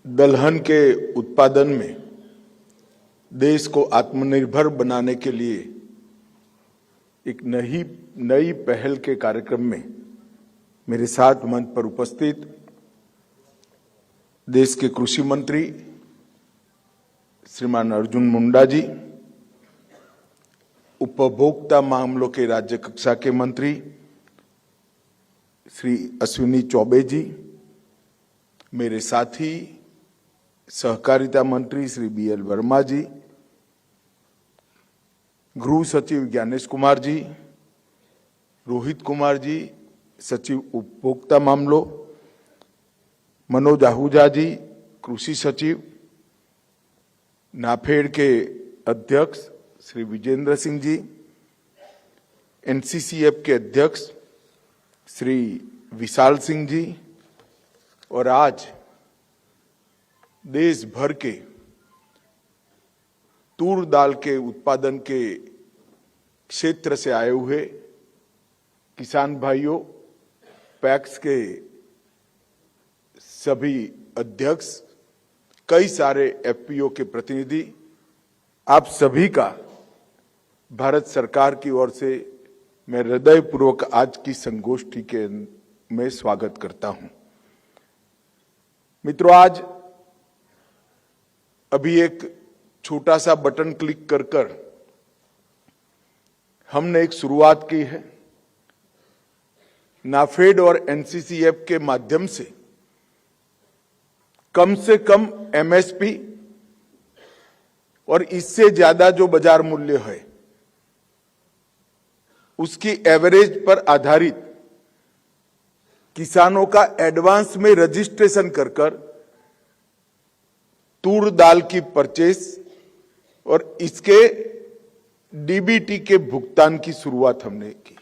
दलहन के उत्पादन में देश को आत्मनिर्भर बनाने के लिए एक नई पहल के कार्यक्रम में मेरे साथ मंच पर उपस्थित देश के कृषि मंत्री श्रीमान अर्जुन मुंडा जी, उपभोक्ता मामलों के राज्य कक्षा के मंत्री श्री अश्विनी चौबे जी, मेरे साथी सहकारिता मंत्री श्री BL वर्मा जी, गृह सचिव ज्ञानेश कुमार जी, रोहित कुमार जी सचिव उपभोक्ता मामलों, मनोज आहूजा जी कृषि सचिव, नाफेड के अध्यक्ष श्री विजेंद्र सिंह जी, NCCF के अध्यक्ष श्री विशाल सिंह जी, और आज देश भर के तूर दाल के उत्पादन के क्षेत्र से आए हुए किसान भाइयों, पैक्स के सभी अध्यक्ष, कई सारे FPO के प्रतिनिधि, आप सभी का भारत सरकार की ओर से मैं हृदयपूर्वक आज की संगोष्ठी के में स्वागत करता हूं। मित्रों, आज अभी एक छोटा सा बटन क्लिक कर हमने एक शुरुआत की है। नाफेड और NCCF के माध्यम से कम MSP और इससे ज्यादा जो बाजार मूल्य है उसकी एवरेज पर आधारित किसानों का एडवांस में रजिस्ट्रेशन कर तूर दाल की परचेस और इसके DBT के भुगतान की शुरुआत हमने की।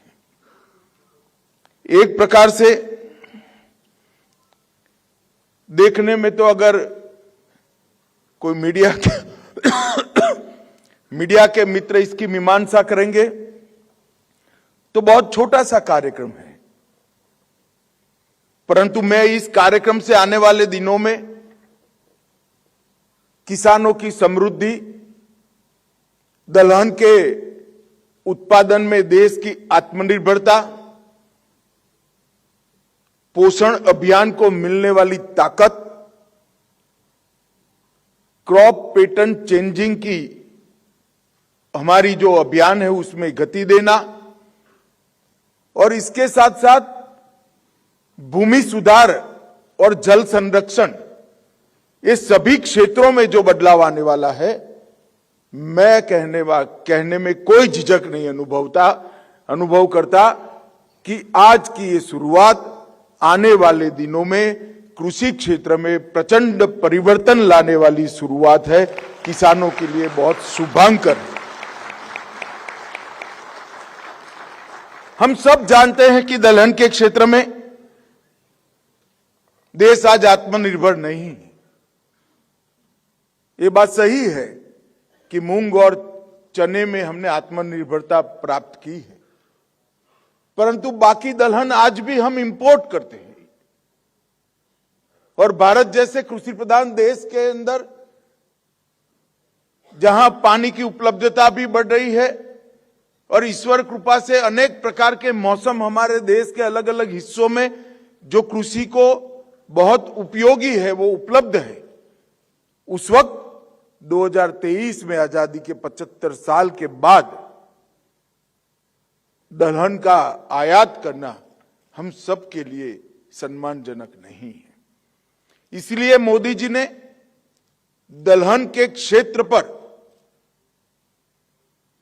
एक प्रकार से देखने में तो अगर कोई मीडिया के मित्र इसकी मीमांसा करेंगे तो बहुत छोटा सा कार्यक्रम है, परंतु मैं इस कार्यक्रम से आने वाले दिनों में किसानों की समृद्धि, दलहन के उत्पादन में देश की आत्मनिर्भरता, पोषण अभियान को मिलने वाली ताकत, क्रॉप पैटर्न चेंजिंग की हमारी जो अभियान है उसमें गति देना, और इसके साथ साथ भूमि सुधार और जल संरक्षण, ये सभी क्षेत्रों में जो बदलाव आने वाला है, मैं कहने में कोई झिझक नहीं अनुभव करता कि आज की ये शुरुआत आने वाले दिनों में कृषि क्षेत्र में प्रचंड परिवर्तन लाने वाली शुरुआत है। किसानों के लिए बहुत शुभांकर है। हम सब जानते हैं कि दलहन के क्षेत्र में देश आज आत्मनिर्भर नहीं है। ये बात सही है कि मूंग और चने में हमने आत्मनिर्भरता प्राप्त की है, परंतु बाकी दलहन आज भी हम इंपोर्ट करते हैं। और भारत जैसे कृषि प्रधान देश के अंदर जहां पानी की उपलब्धता भी बढ़ रही है और ईश्वर कृपा से अनेक प्रकार के मौसम हमारे देश के अलग अलग हिस्सों में जो कृषि को बहुत उपयोगी है वो उपलब्ध है, उस वक्त 2023 में आजादी के 75 साल के बाद दलहन का आयात करना हम सब के लिए सम्मानजनक नहीं है। इसलिए मोदी जी ने दलहन के क्षेत्र पर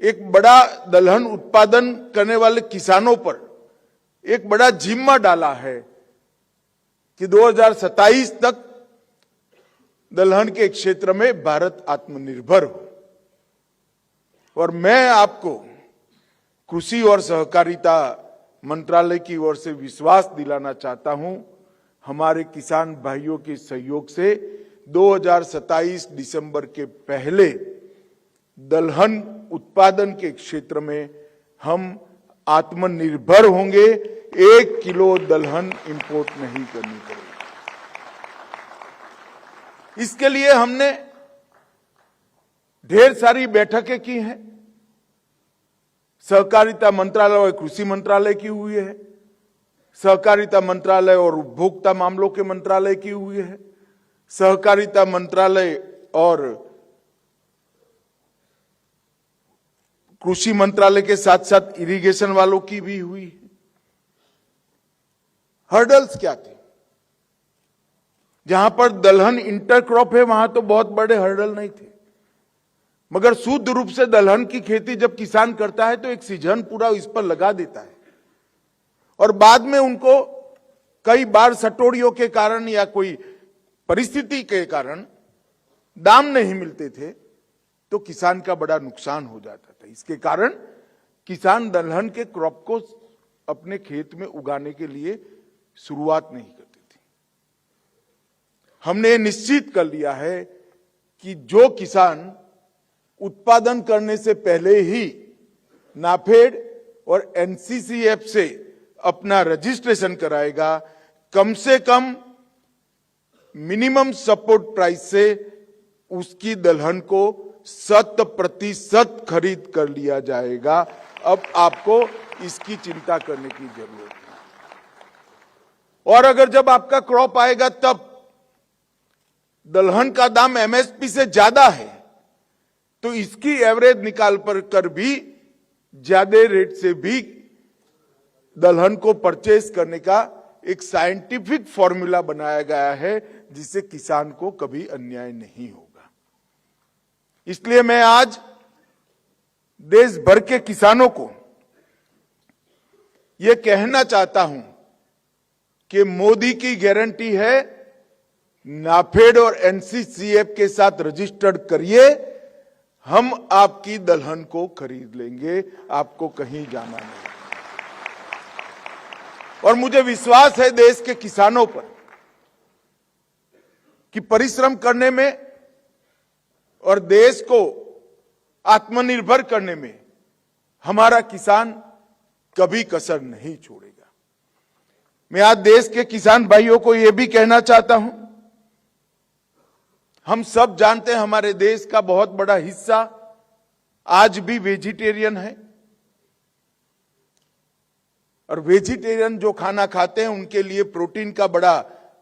एक बड़ा दलहन उत्पादन करने वाले किसानों पर एक बड़ा जिम्मा डाला है कि 2027 तक दलहन के क्षेत्र में भारत आत्मनिर्भर हो। और मैं आपको कृषि और सहकारिता मंत्रालय की ओर से विश्वास दिलाना चाहता हूं, हमारे किसान भाइयों के सहयोग से 2027 दिसंबर के पहले दलहन उत्पादन के क्षेत्र में हम आत्मनिर्भर होंगे। 1 किलो दलहन इंपोर्ट नहीं करनी पड़ेगी। इसके लिए हमने ढेर सारी बैठकें की हैं। सहकारिता मंत्रालय और कृषि मंत्रालय की हुई है, सहकारिता मंत्रालय और उपभोक्ता मामलों के मंत्रालय की हुई है, सहकारिता मंत्रालय और कृषि मंत्रालय के साथ साथ इरिगेशन वालों की भी हुई है। हर्डल्स क्या थे? जहां पर दलहन इंटरक्रॉप है वहां तो बहुत बड़े हर्डल नहीं थे, मगर शुद्ध रूप से दलहन की खेती जब किसान करता है तो एक सीजन पूरा इस पर लगा देता है और बाद में उनको कई बार सटोरियों के कारण या कोई परिस्थिति के कारण दाम नहीं मिलते थे तो किसान का बड़ा नुकसान हो जाता था। इसके कारण किसान दलहन के क्रॉप को अपने खेत में उगाने के लिए शुरुआत नहीं करते थे। हमने निश्चित कर लिया है कि जो किसान उत्पादन करने से पहले ही नाफेड और एनसीसीएफ से अपना रजिस्ट्रेशन कराएगा, कम से कम मिनिमम सपोर्ट प्राइस से उसकी दलहन को 100% खरीद कर लिया जाएगा। अब आपको इसकी चिंता करने की जरूरत है। और अगर जब आपका क्रॉप आएगा तब दलहन का दाम एमएसपी से ज्यादा है तो इसकी एवरेज निकाल कर भी ज्यादा रेट से भी दलहन को परचेज करने का एक साइंटिफिक फॉर्मूला बनाया गया है जिससे किसान को कभी अन्याय नहीं होगा। इसलिए मैं आज देश भर के किसानों को यह कहना चाहता हूं कि मोदी की गारंटी है, नाफेड और एनसीसीएफ के साथ रजिस्टर्ड करिए, हम आपकी दलहन को खरीद लेंगे, आपको कहीं जाना नहीं। और मुझे विश्वास है देश के किसानों पर कि परिश्रम करने में और देश को आत्मनिर्भर करने में हमारा किसान कभी कसर नहीं छोड़ेगा। मैं आज देश के किसान भाइयों को यह भी कहना चाहता हूं, हम सब जानते हैं हमारे देश का बहुत बड़ा हिस्सा आज भी वेजिटेरियन है और वेजिटेरियन जो खाना खाते हैं उनके लिए प्रोटीन का बड़ा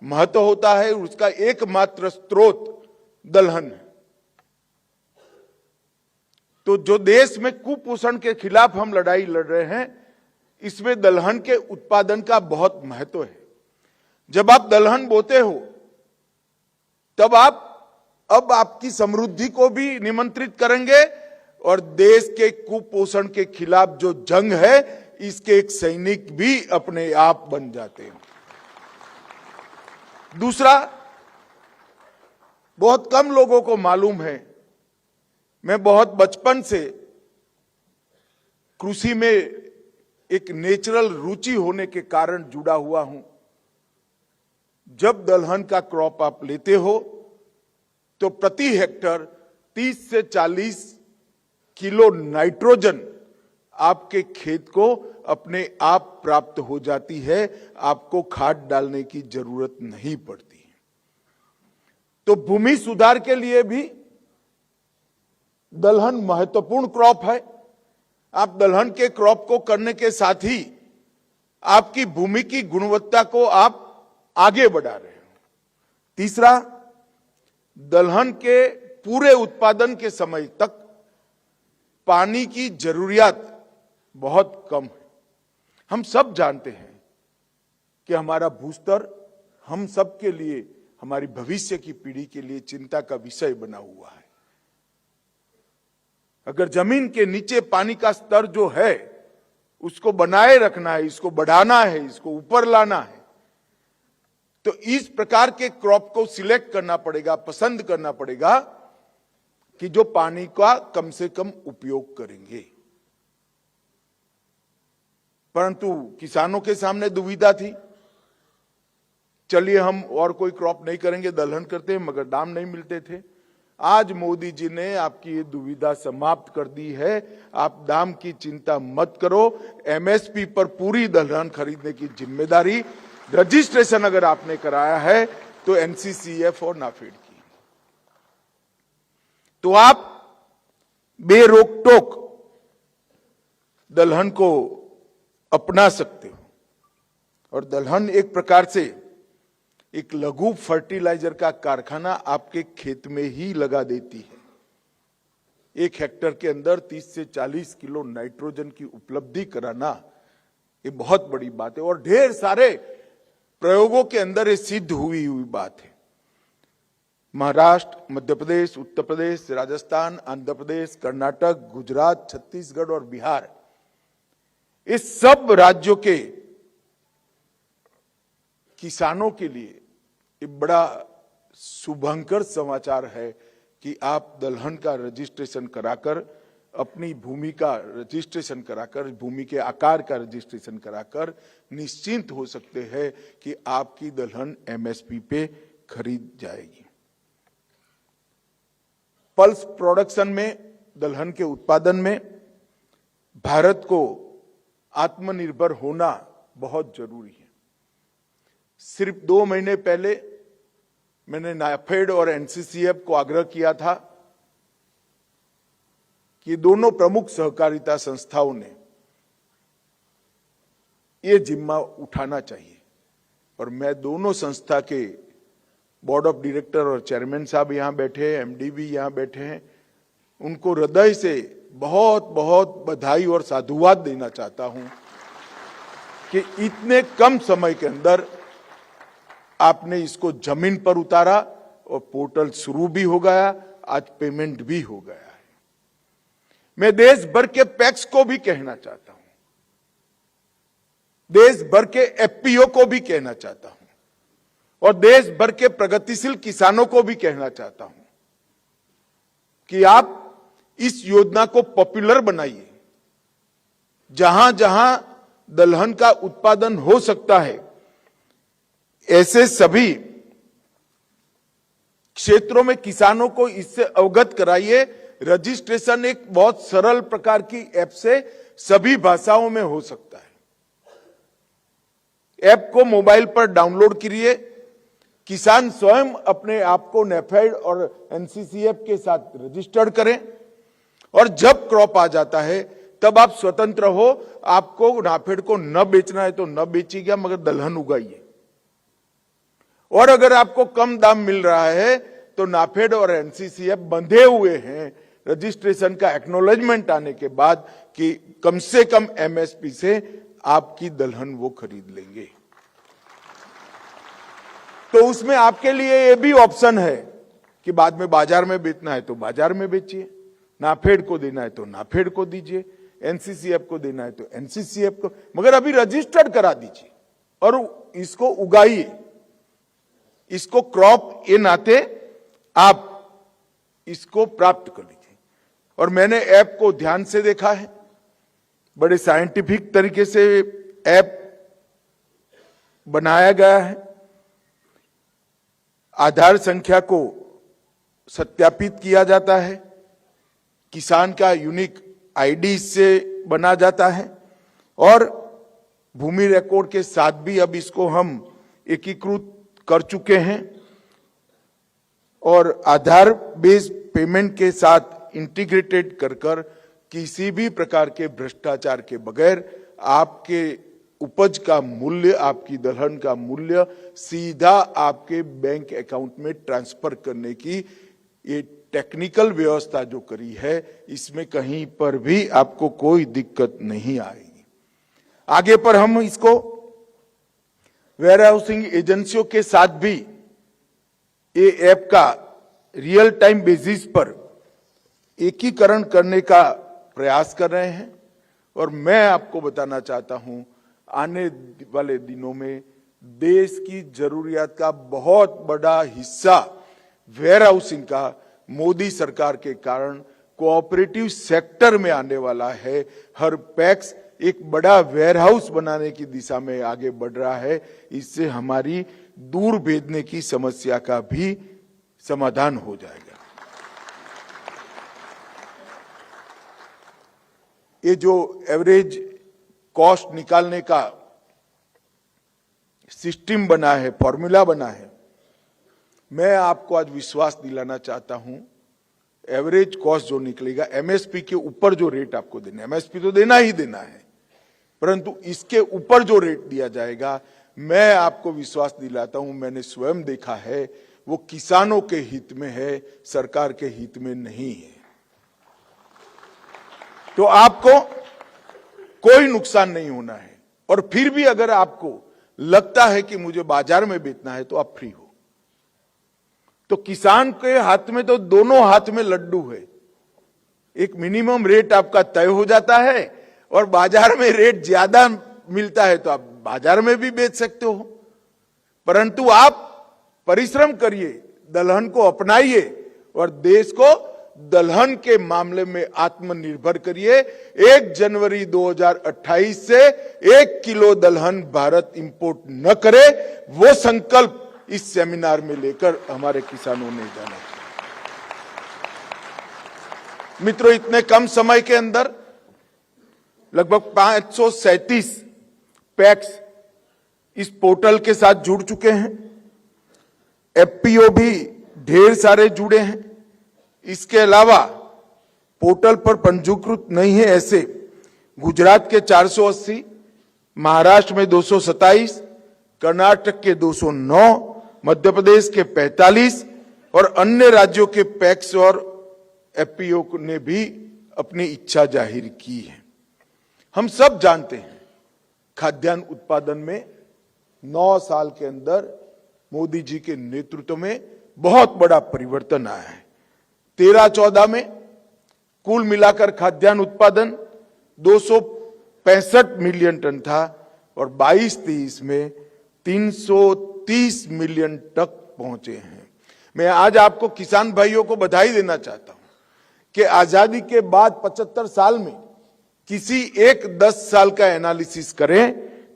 महत्व होता है, उसका एकमात्र स्रोत दलहन है। तो जो देश में कुपोषण के खिलाफ हम लड़ाई लड़ रहे हैं, इसमें दलहन के उत्पादन का बहुत महत्व है। जब आप दलहन बोते हो तब आप अब आपकी समृद्धि को भी निमंत्रित करेंगे और देश के कुपोषण के खिलाफ जो जंग है इसके एक सैनिक भी अपने आप बन जाते हैं। दूसरा, बहुत कम लोगों को मालूम है, मैं बहुत बचपन से कृषि में एक नेचुरल रुचि होने के कारण जुड़ा हुआ हूं। जब दलहन का क्रॉप आप लेते हो तो प्रति हेक्टर 30 से 40 किलो नाइट्रोजन आपके खेत को अपने आप प्राप्त हो जाती है, आपको खाद डालने की जरूरत नहीं पड़ती। तो भूमि सुधार के लिए भी दलहन महत्वपूर्ण क्रॉप है। आप दलहन के क्रॉप को करने के साथ ही आपकी भूमि की गुणवत्ता को आप आगे बढ़ा रहे हो। तीसरा, दलहन के पूरे उत्पादन के समय तक पानी की जरूरियत बहुत कम है। हम सब जानते हैं कि हमारा भूस्तर हम सब के लिए, हमारी भविष्य की पीढ़ी के लिए चिंता का विषय बना हुआ है। अगर जमीन के नीचे पानी का स्तर जो है उसको बनाए रखना है, इसको बढ़ाना है, इसको ऊपर लाना है, तो इस प्रकार के क्रॉप को सिलेक्ट करना पड़ेगा, पसंद करना पड़ेगा कि जो पानी का कम से कम उपयोग करेंगे। परंतु किसानों के सामने दुविधा थी, चलिए हम और कोई क्रॉप नहीं करेंगे, दलहन करते हैं, मगर दाम नहीं मिलते थे। आज मोदी जी ने आपकी ये दुविधा समाप्त कर दी है। आप दाम की चिंता मत करो, एमएसपी पर पूरी दलहन खरीदने की जिम्मेदारी, रजिस्ट्रेशन अगर आपने कराया है तो एनसीसीएफ और नाफेड की। तो आप बेरोक-टोक दलहन को अपना सकते हो। और दलहन एक प्रकार से एक लघु फर्टिलाइजर का कारखाना आपके खेत में ही लगा देती है। 1 हेक्टेयर के अंदर 30 से 40 किलो नाइट्रोजन की उपलब्धि कराना ये बहुत बड़ी बात है और ढेर सारे प्रयोगों के अंदर ये सिद्ध हुई बात है। महाराष्ट्र, मध्य प्रदेश, उत्तर प्रदेश, राजस्थान, आंध्र प्रदेश, कर्नाटक, गुजरात, छत्तीसगढ़ और बिहार, इस सब राज्यों के किसानों के लिए ये बड़ा शुभंकर समाचार है कि आप दलहन का रजिस्ट्रेशन कराकर, अपनी भूमि का रजिस्ट्रेशन कराकर, भूमि के आकार का रजिस्ट्रेशन कराकर निश्चिंत हो सकते हैं कि आपकी दलहन एमएसपी पे खरीद जाएगी। पल्स प्रोडक्शन में, दलहन के उत्पादन में भारत को आत्मनिर्भर होना बहुत जरूरी है। सिर्फ 2 महीने पहले मैंने नाफेड और एनसीसीएफ को आग्रह किया था कि दोनों प्रमुख सहकारिता संस्थाओं ने ये जिम्मा उठाना चाहिए और मैं दोनों संस्था के बोर्ड ऑफ डायरेक्टर और चेयरमैन साहब यहां बैठे हैं, एमडी भी यहां बैठे हैं, उनको हृदय से बहुत बहुत बधाई और साधुवाद देना चाहता हूं कि इतने कम समय के अंदर आपने इसको जमीन पर उतारा और पोर्टल शुरू भी हो गया, आज पेमेंट भी हो गया है। मैं देश भर के पैक्स को भी कहना चाहता हूं, देश भर के एफपीओ को भी कहना चाहता हूं और देश भर के प्रगतिशील किसानों को भी कहना चाहता हूं कि आप इस योजना को पॉपुलर बनाइए। जहां जहां दलहन का उत्पादन हो सकता है, ऐसे सभी क्षेत्रों में किसानों को इससे अवगत कराइए। रजिस्ट्रेशन एक बहुत सरल प्रकार की ऐप से सभी भाषाओं में हो सकता है। ऐप को मोबाइल पर डाउनलोड करिए, किसान स्वयं अपने आप को नेफेड और एनसीसीएफ के साथ रजिस्टर्ड करें और जब क्रॉप आ जाता है तब आप स्वतंत्र हो। आपको नाफेड को न बेचना है तो न बेचिएगा, मगर दलहन उगाइए। और अगर आपको कम दाम मिल रहा है तो नाफेड और एनसीसीएफ बंधे हुए हैं रजिस्ट्रेशन का एक्नॉलेजमेंट आने के बाद कि कम से कम एमएसपी से आपकी दलहन वो खरीद लेंगे। तो उसमें आपके लिए ये भी ऑप्शन है कि बाद में बाजार में बेचना है तो बाजार में बेचिए, नाफेड को देना है तो नाफेड को दीजिए, एनसीसीएफ को देना है तो एनसीसीएफ को, मगर अभी रजिस्टर्ड करा दीजिए और इसको उगाइए। इसको क्रॉप के नाते आप इसको प्राप्त कर लीजिए। और मैंने ऐप को ध्यान से देखा है, बड़े साइंटिफिक तरीके से ऐप बनाया गया है। आधार संख्या को सत्यापित किया जाता है, किसान का यूनिक आईडी से बना जाता है और भूमि रिकॉर्ड के साथ भी अब इसको हम एकीकृत कर चुके हैं और आधार बेस्ड पेमेंट के साथ इंटीग्रेटेड कर किसी भी प्रकार के भ्रष्टाचार के बगैर आपके उपज का मूल्य, आपकी दलहन का मूल्य सीधा आपके बैंक अकाउंट में ट्रांसफर करने की ये टेक्निकल व्यवस्था जो करी है, इसमें कहीं पर भी आपको कोई दिक्कत नहीं आएगी। आगे पर हम इसको वेयर हाउसिंग एजेंसियों के साथ भी ये ऐप का रियल टाइम बेसिस पर एकीकरण करने का प्रयास कर रहे हैं और मैं आपको बताना चाहता हूं, आने वाले दिनों में देश की जरूरियात का बहुत बड़ा हिस्सा वेयर हाउसिंग का मोदी सरकार के कारण कोऑपरेटिव सेक्टर में आने वाला है। हर पैक्स एक बड़ा वेयर हाउस बनाने की दिशा में आगे बढ़ रहा है। इससे हमारी दूर भेजने की समस्या का भी समाधान हो जाएगा। ये जो एवरेज कॉस्ट निकालने का सिस्टम बना है, फॉर्मूला बना है, मैं आपको आज विश्वास दिलाना चाहता हूं, एवरेज कॉस्ट जो निकलेगा, एमएसपी के ऊपर जो रेट आपको देना है, एमएसपी तो देना ही देना है, परंतु इसके ऊपर जो रेट दिया जाएगा, मैं आपको विश्वास दिलाता हूं, मैंने स्वयं देखा है, वो किसानों के हित में है, सरकार के हित में नहीं है। तो आपको कोई नुकसान नहीं होना है। और फिर भी अगर आपको लगता है कि मुझे बाजार में बेचना है, तो आप फ्री हो। तो किसान के हाथ में तो दोनों हाथ में लड्डू है। एक मिनिमम रेट आपका तय हो जाता है और बाजार में रेट ज्यादा मिलता है तो आप बाजार में भी बेच सकते हो। परंतु आप परिश्रम करिए, दलहन को अपनाइए और देश को दलहन के मामले में आत्मनिर्भर करिए। 1 जनवरी 2028 से 1 किलो दलहन भारत इंपोर्ट न करे, वो संकल्प इस सेमिनार में लेकर हमारे किसानों ने जाना चाहिए। मित्रों, इतने कम समय के अंदर लगभग 537 पैक्स इस पोर्टल के साथ जुड़ चुके हैं। एफपीओ भी ढेर सारे जुड़े हैं। इसके अलावा पोर्टल पर पंजीकृत नहीं है ऐसे गुजरात के 480, महाराष्ट्र में 227, कर्नाटक के 209, मध्य प्रदेश के 45 और अन्य राज्यों के पैक्स और एफपीओ ने भी अपनी इच्छा जाहिर की है। हम सब जानते हैं, खाद्यान्न उत्पादन में 9 साल के अंदर मोदी जी के नेतृत्व में बहुत बड़ा परिवर्तन आया है। 13-14 में कुल मिलाकर खाद्यान्न उत्पादन 265 मिलियन टन था और 22-23 में 330 मिलियन तक पहुंचे हैं। मैं आज आपको किसान भाइयों को बधाई देना चाहता हूं कि आजादी के बाद 75 साल में किसी एक 10 साल का एनालिसिस करें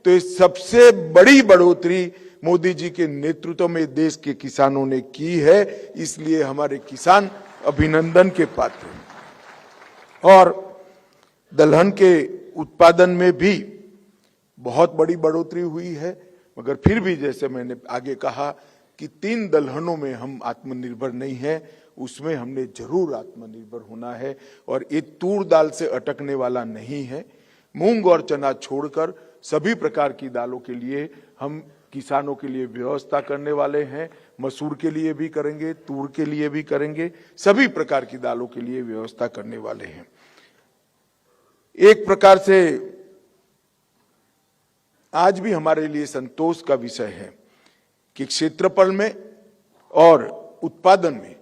तो ये सबसे बड़ी बढ़ोतरी मोदी जी के नेतृत्व में देश के किसानों ने की है। इसलिए हमारे किसान अभिनंदन के पात्र हैं। और दलहन के उत्पादन में भी बहुत बड़ी बढ़ोतरी हुई है, मगर फिर भी जैसे मैंने आगे कहा कि 3 दलहनों में हम आत्मनिर्भर नहीं हैं, उसमें हमने जरूर आत्मनिर्भर होना है। और ये तूर दाल से अटकने वाला नहीं है। मूंग और चना छोड़कर सभी प्रकार की दालों के लिए हम किसानों के लिए व्यवस्था करने वाले हैं। मसूर के लिए भी करेंगे, तूर के लिए भी करेंगे, सभी प्रकार की दालों के लिए व्यवस्था करने वाले हैं। एक प्रकार से आज भी हमारे लिए संतोष का विषय है कि क्षेत्रफल में और उत्पादन में,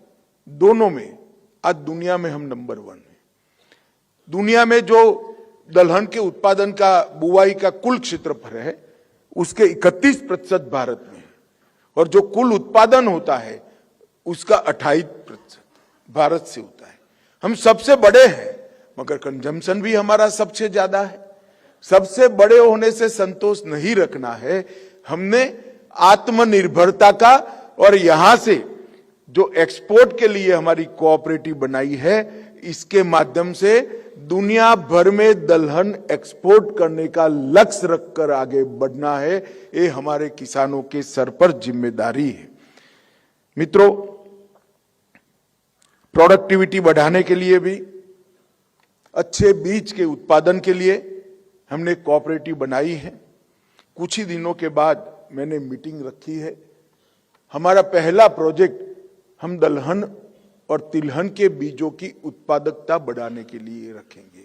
दोनों में आज दुनिया में हम नंबर 1 हैं। दुनिया में जो दलहन के उत्पादन का, बुआई का कुल क्षेत्रफल है, उसके 31% भारत में है और जो कुल उत्पादन होता है उसका 28% भारत से होता है। हम सबसे बड़े हैं, मगर कंजम्पशन भी हमारा सबसे ज्यादा है। सबसे बड़े होने से संतोष नहीं रखना है, हमने आत्मनिर्भरता का और यहां से जो एक्सपोर्ट के लिए हमारी कोऑपरेटिव बनाई है, इसके माध्यम से दुनिया भर में दलहन एक्सपोर्ट करने का लक्ष्य रखकर आगे बढ़ना है। ये हमारे किसानों के सर पर जिम्मेदारी है। मित्रों, प्रोडक्टिविटी बढ़ाने के लिए भी, अच्छे बीज के उत्पादन के लिए हमने कोऑपरेटिव बनाई है। कुछ ही दिनों के बाद मैंने मीटिंग रखी है। हमारा पहला प्रोजेक्ट हम दलहन और तिलहन के बीजों की उत्पादकता बढ़ाने के लिए रखेंगे।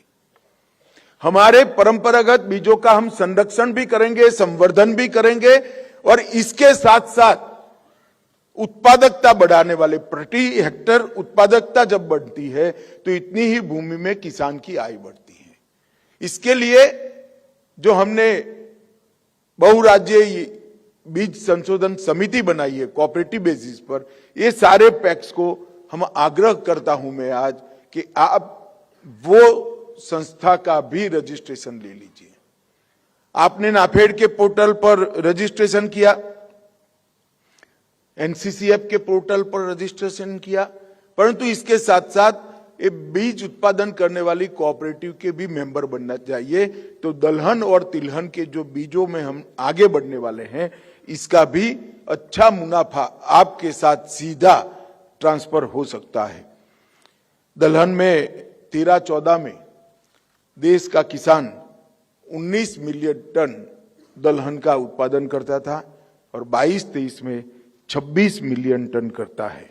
हमारे परंपरागत बीजों का हम संरक्षण भी करेंगे, संवर्धन भी करेंगे और इसके साथ साथ उत्पादकता बढ़ाने वाले, प्रति हेक्टर उत्पादकता जब बढ़ती है तो इतनी ही भूमि में किसान की आय बढ़ती है। इसके लिए जो हमने बहुराज्यीय बीज संशोधन समिति बनाई है कोऑपरेटिव बेसिस पर, ये सारे पैक्स को हम आग्रह करता हूं मैं आज कि आप वो संस्था का भी रजिस्ट्रेशन ले लीजिए। आपने नाफेड के पोर्टल पर रजिस्ट्रेशन किया, एनसीसीएफ के पोर्टल पर रजिस्ट्रेशन किया, परंतु इसके साथ साथ ये बीज उत्पादन करने वाली कोऑपरेटिव के भी मेंबर बनना चाहिए। तो दलहन और तिलहन के जो बीजों में हम आगे बढ़ने वाले हैं, इसका भी अच्छा मुनाफा आपके साथ सीधा ट्रांसफर हो सकता है। दलहन में 13-14 में देश का किसान 19 मिलियन टन दलहन का उत्पादन करता था और 22-23 में 26 मिलियन टन करता है।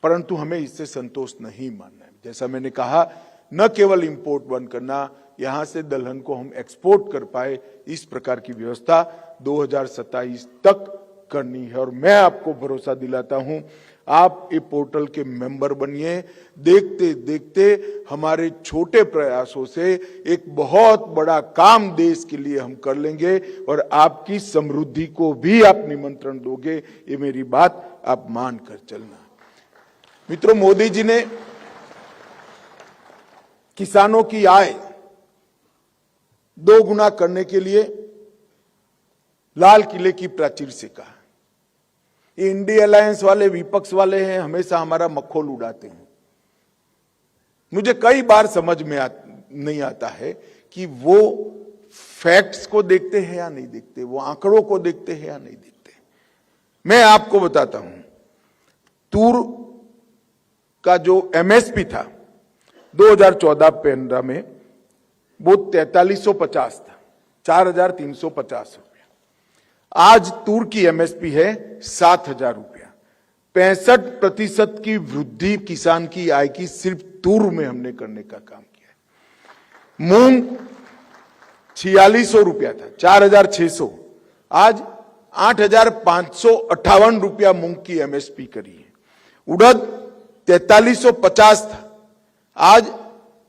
परंतु हमें इससे संतोष नहीं मानना है। जैसा मैंने कहा, न केवल इंपोर्ट बंद करना, यहां से दलहन को हम एक्सपोर्ट कर पाए, इस प्रकार की व्यवस्था 2027 तक करनी है। और मैं आपको भरोसा दिलाता हूं, आप ये पोर्टल के मेंबर बनिए। देखते देखते हमारे छोटे प्रयासों से एक बहुत बड़ा काम देश के लिए हम कर लेंगे और आपकी समृद्धि को भी आप निमंत्रण दोगे, ये मेरी बात आप मान कर चलना। मित्रों, मोदी जी ने किसानों की आय 2 गुना करने के लिए लाल किले की प्राचीर से कहा। ये इंडिया अलायंस वाले, विपक्ष वाले हैं, हमेशा हमारा मखौल उड़ाते हैं। मुझे कई बार समझ में नहीं आता है कि वो फैक्ट्स को देखते हैं या नहीं देखते, वो आंकड़ों को देखते हैं या नहीं देखते। मैं आपको बताता हूं, तूर का जो एमएसपी था 2014-15 में वो 4350 था, 4350 रुपया। आज तूर की एमएसपी है 7000 रुपया। 65% की वृद्धि किसान की आय की सिर्फ तूर में हमने करने का काम किया। मूंग 4600 रुपया था, 4600, आज 8558 रुपया मूंग की एमएसपी करी है। उड़द 4350 था, आज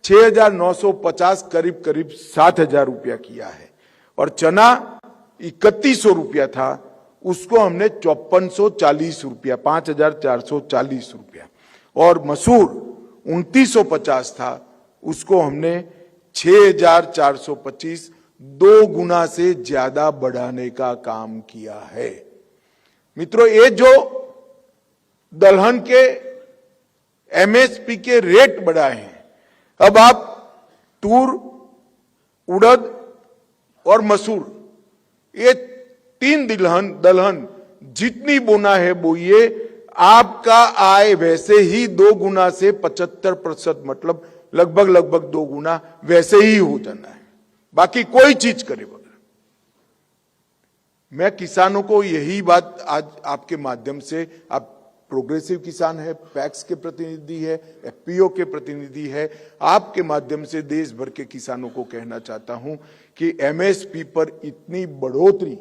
6950, करीब करीब 7000 रुपया किया है। और चना 3100 रुपया था, उसको हमने 5440 रुपया, 5440 रुपया। और मसूर 2950 था, उसको हमने 6425, 2 गुना से ज्यादा बढ़ाने का काम किया है। मित्रों, ये जो दलहन के एमएसपी के रेट बढ़ाए हैं, अब आप तूर, उड़द और मसूर, ये 3 दलहन जितनी बोना है बोइए, आपका आय वैसे ही 2 गुना से 75%, मतलब लगभग 2 गुना वैसे ही हो जाना है, बाकी कोई चीज करे बगैर। मैं किसानों को यही बात आज आपके माध्यम से, आप प्रोग्रेसिव किसान है, पैक्स के प्रतिनिधि है, एफपीओ के प्रतिनिधि है, आपके माध्यम से देश भर के किसानों को कहना चाहता हूं कि एमएसपी पर इतनी बढ़ोतरी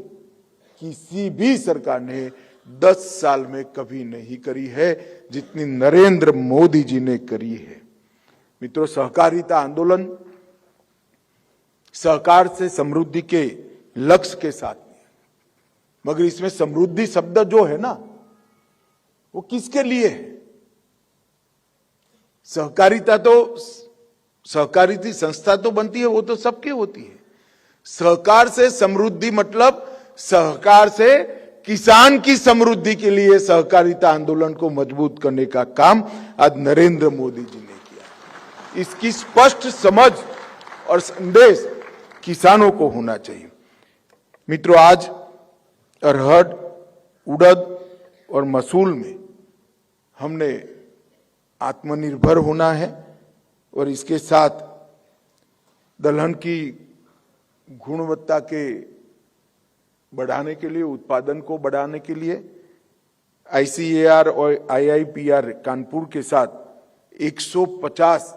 किसी भी सरकार ने 10 साल में कभी नहीं करी है जितनी नरेंद्र मोदी जी ने करी है। मित्रों, सहकारिता आंदोलन सहकार से समृद्धि के लक्ष्य के साथ में, मगर इसमें समृद्धि शब्द जो है ना, वो किसके लिए है? सहकारिता तो, सहकारिता संस्था तो बनती है, वो तो सबके होती है। सहकार से समृद्धि मतलब सहकार से किसान की समृद्धि के लिए सहकारिता आंदोलन को मजबूत करने का काम आज नरेंद्र मोदी जी ने किया। इसकी स्पष्ट समझ और संदेश किसानों को होना चाहिए। मित्रों, आज अरहर, उड़द और मसूल में हमने आत्मनिर्भर होना है और इसके साथ दलहन की गुणवत्ता के बढ़ाने के लिए, उत्पादन को बढ़ाने के लिए आईसीएआर और आईआईपीआर कानपुर के साथ 150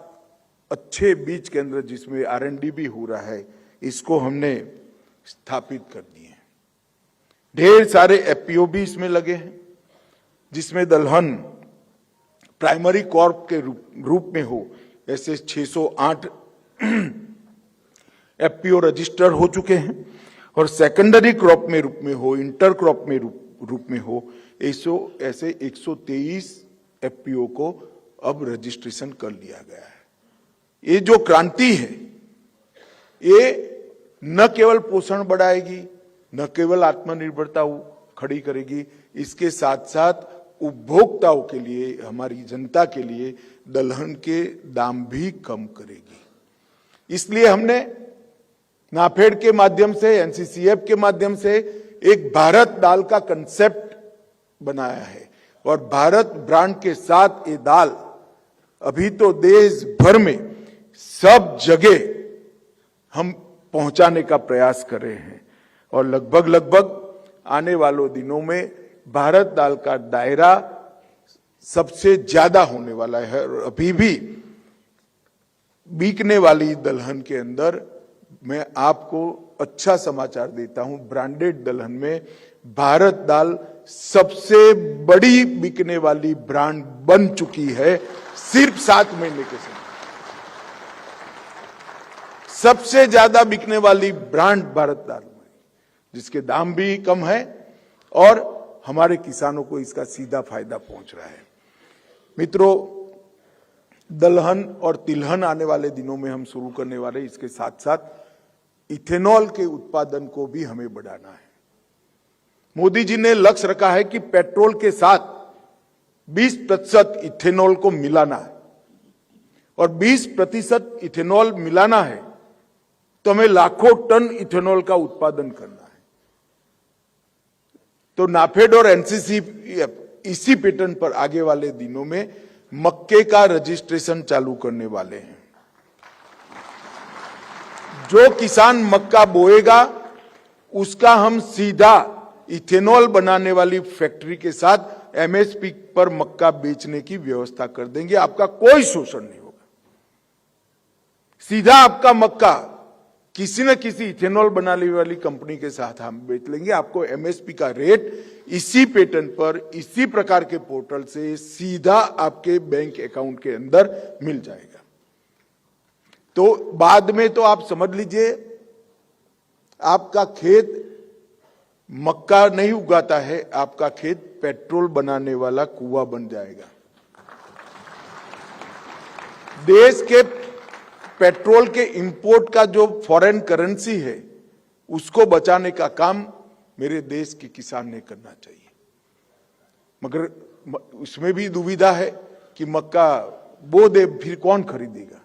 अच्छे बीज केंद्र जिसमें R&D भी हो रहा है, इसको हमने स्थापित कर दिए हैं। ढेर सारे एफपीओ भी इसमें लगे हैं, जिसमें दलहन प्राइमरी क्रॉप के रूप में हो, ऐसे 608 एफपीओ रजिस्टर हो चुके हैं, और सेकेंडरी क्रॉप में रूप में हो, इंटर क्रॉप में रूप में हो, ऐसे 123 एफपीओ को अब रजिस्ट्रेशन कर लिया गया है। ये जो क्रांति है, ये न केवल पोषण बढ़ाएगी, न केवल आत्मनिर्भरता खड़ी करेगी, इसके साथ साथ उपभोक्ताओं के लिए, हमारी जनता के लिए दलहन के दाम भी कम करेगी। इसलिए हमने नाफेड के माध्यम से, एनसीसीएफ के माध्यम से एक भारत दाल का कंसेप्ट बनाया है, और भारत ब्रांड के साथ ये दाल अभी तो देश भर में सब जगह हम पहुंचाने का प्रयास कर रहे हैं और लगभग आने वालों दिनों में भारत दाल का दायरा सबसे ज्यादा होने वाला है। और अभी भी बिकने वाली दलहन के अंदर मैं आपको अच्छा समाचार देता हूं, ब्रांडेड दलहन में भारत दाल सबसे बड़ी बिकने वाली ब्रांड बन चुकी है सिर्फ 7 महीने के समय। सबसे ज्यादा बिकने वाली ब्रांड भारत दाल में, जिसके दाम भी कम है और हमारे किसानों को इसका सीधा फायदा पहुंच रहा है। मित्रों, दलहन और तिलहन आने वाले दिनों में हम शुरू करने वाले, इसके साथ साथ इथेनॉल के उत्पादन को भी हमें बढ़ाना है। मोदी जी ने लक्ष्य रखा है कि पेट्रोल के साथ 20% इथेनॉल को मिलाना है और 20% इथेनॉल मिलाना है तो हमें लाखों टन इथेनॉल का उत्पादन करना है। तो नाफेड और एनसीसी इसी पैटर्न पर आगे वाले दिनों में मक्के का रजिस्ट्रेशन चालू करने वाले हैं। जो किसान मक्का बोएगा उसका हम सीधा इथेनॉल बनाने वाली फैक्ट्री के साथ एमएसपी पर मक्का बेचने की व्यवस्था कर देंगे। आपका कोई शोषण नहीं होगा, सीधा आपका मक्का किसी न किसी इथेनॉल बनाने वाली कंपनी के साथ हम बेच लेंगे। आपको एमएसपी का रेट इसी पैटर्न पर, इसी प्रकार के पोर्टल से सीधा आपके बैंक अकाउंट के अंदर मिल जाएगा। तो बाद में तो आप समझ लीजिए, आपका खेत मक्का नहीं उगाता है, आपका खेत पेट्रोल बनाने वाला कुआं बन जाएगा। देश के पेट्रोल के इंपोर्ट का जो फॉरेन करेंसी है उसको बचाने का काम मेरे देश के किसान ने करना चाहिए। मगर उसमें भी दुविधा है कि मक्का बो दे फिर कौन खरीदेगा।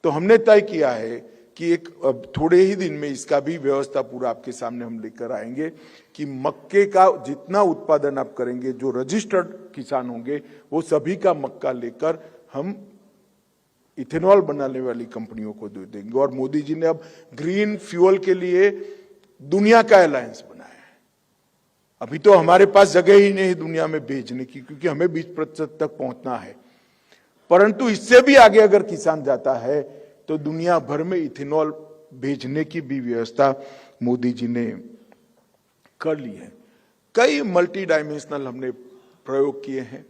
तो हमने तय किया है कि एक अब थोड़े ही दिन में इसका भी व्यवस्था पूरा आपके सामने हम लेकर आएंगे कि मक्के का जितना उत्पादन आप करेंगे, जो रजिस्टर्ड किसान होंगे वो सभी का मक्का लेकर हम इथेनॉल बनाने वाली कंपनियों को दे देंगे। और मोदी जी ने अब ग्रीन फ्यूल के लिए दुनिया का अलायंस बनाया है। अभी तो हमारे पास जगह ही नहीं दुनिया में भेजने की, क्योंकि हमें 20% तक पहुंचना है। परंतु इससे भी आगे अगर किसान जाता है तो दुनिया भर में इथेनॉल भेजने की भी व्यवस्था मोदी जी ने कर ली है। कई मल्टी डायमेंशनल हमने प्रयोग किए हैं।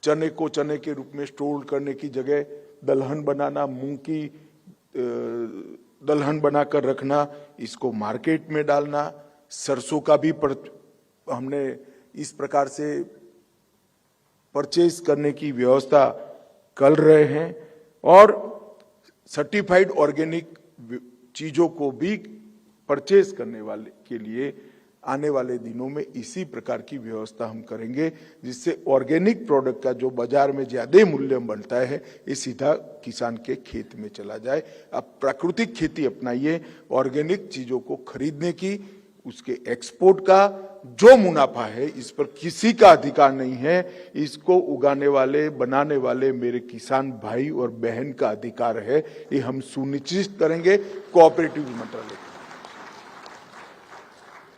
चने को चने के रूप में स्टोर करने की जगह दलहन बनाना, मूंग की दलहन बनाकर रखना, इसको मार्केट में डालना, सरसों का भी हमने इस प्रकार से परचेज करने की व्यवस्था कर रहे हैं। और सर्टिफाइड ऑर्गेनिक चीजों को भी परचेज करने वाले के लिए आने वाले दिनों में इसी प्रकार की व्यवस्था हम करेंगे, जिससे ऑर्गेनिक प्रोडक्ट का जो बाजार में ज्यादा मूल्य बनता है ये सीधा किसान के खेत में चला जाए। अब प्राकृतिक खेती अपनाइए, ऑर्गेनिक चीजों को खरीदने की, उसके एक्सपोर्ट का जो मुनाफा है इस पर किसी का अधिकार नहीं है। इसको उगाने वाले, बनाने वाले मेरे किसान भाई और बहन का अधिकार है। ये हम सुनिश्चित करेंगे कोऑपरेटिव मंत्रालय।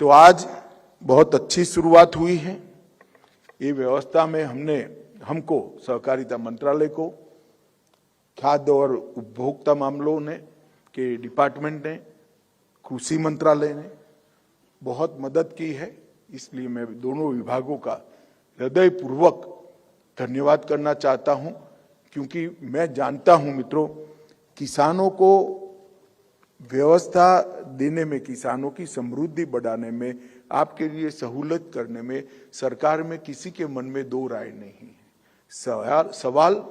तो आज बहुत अच्छी शुरुआत हुई है। ये व्यवस्था में हमको सहकारिता मंत्रालय को, खाद्य और उपभोक्ता मामलों ने के डिपार्टमेंट ने, कृषि मंत्रालय ने बहुत मदद की है। इसलिए मैं दोनों विभागों का हृदयपूर्वक धन्यवाद करना चाहता हूं, क्योंकि मैं जानता हूं मित्रों, किसानों को व्यवस्था देने में, किसानों की समृद्धि बढ़ाने में, आपके लिए सहूलत करने में सरकार में किसी के मन में दो राय नहीं है। सवाल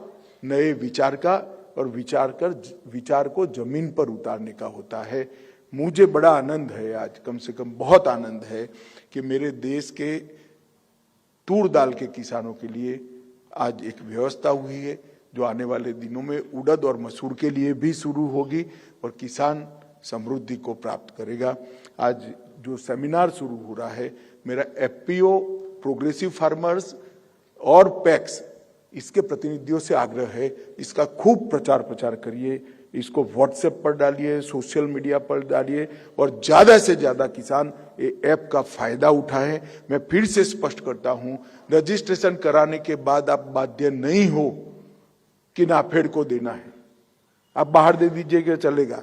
नए विचार का और विचार को जमीन पर उतारने का होता है। मुझे बड़ा आनंद है, आज कम से कम बहुत आनंद है कि मेरे देश के तूर दाल के किसानों के लिए आज एक व्यवस्था हुई है जो आने वाले दिनों में उड़द और मसूर के लिए भी शुरू होगी और किसान समृद्धि को प्राप्त करेगा। आज जो सेमिनार शुरू हो रहा है, मेरा एफपीओ, प्रोग्रेसिव फार्मर्स और पैक्स, इसके प्रतिनिधियों से आग्रह है, इसका खूब प्रचार करिए, इसको व्हाट्सएप पर डालिए, सोशल मीडिया पर डालिए और ज्यादा से ज्यादा किसान ये ऐप का फायदा उठाएं। मैं फिर से स्पष्ट करता हूं, रजिस्ट्रेशन कराने के बाद आप बाध्य नहीं हो कि नाफेड को देना है, आप बाहर दे दीजिएगा चलेगा,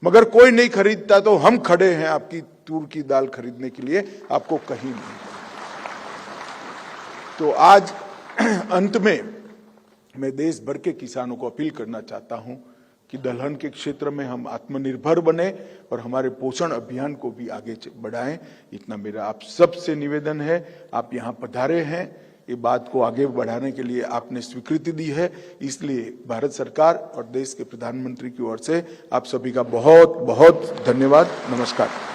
मगर कोई नहीं खरीदता तो हम खड़े हैं आपकी तूर की दाल खरीदने के लिए, आपको कहीं नहीं। तो आज अंत में मैं देश भर के किसानों को अपील करना चाहता हूं कि दलहन के क्षेत्र में हम आत्मनिर्भर बने और हमारे पोषण अभियान को भी आगे बढ़ाएं। इतना मेरा आप सबसे निवेदन है। आप यहाँ पधारे हैं, ये बात को आगे बढ़ाने के लिए आपने स्वीकृति दी है, इसलिए भारत सरकार और देश के प्रधानमंत्री की ओर से आप सभी का बहुत बहुत धन्यवाद। नमस्कार।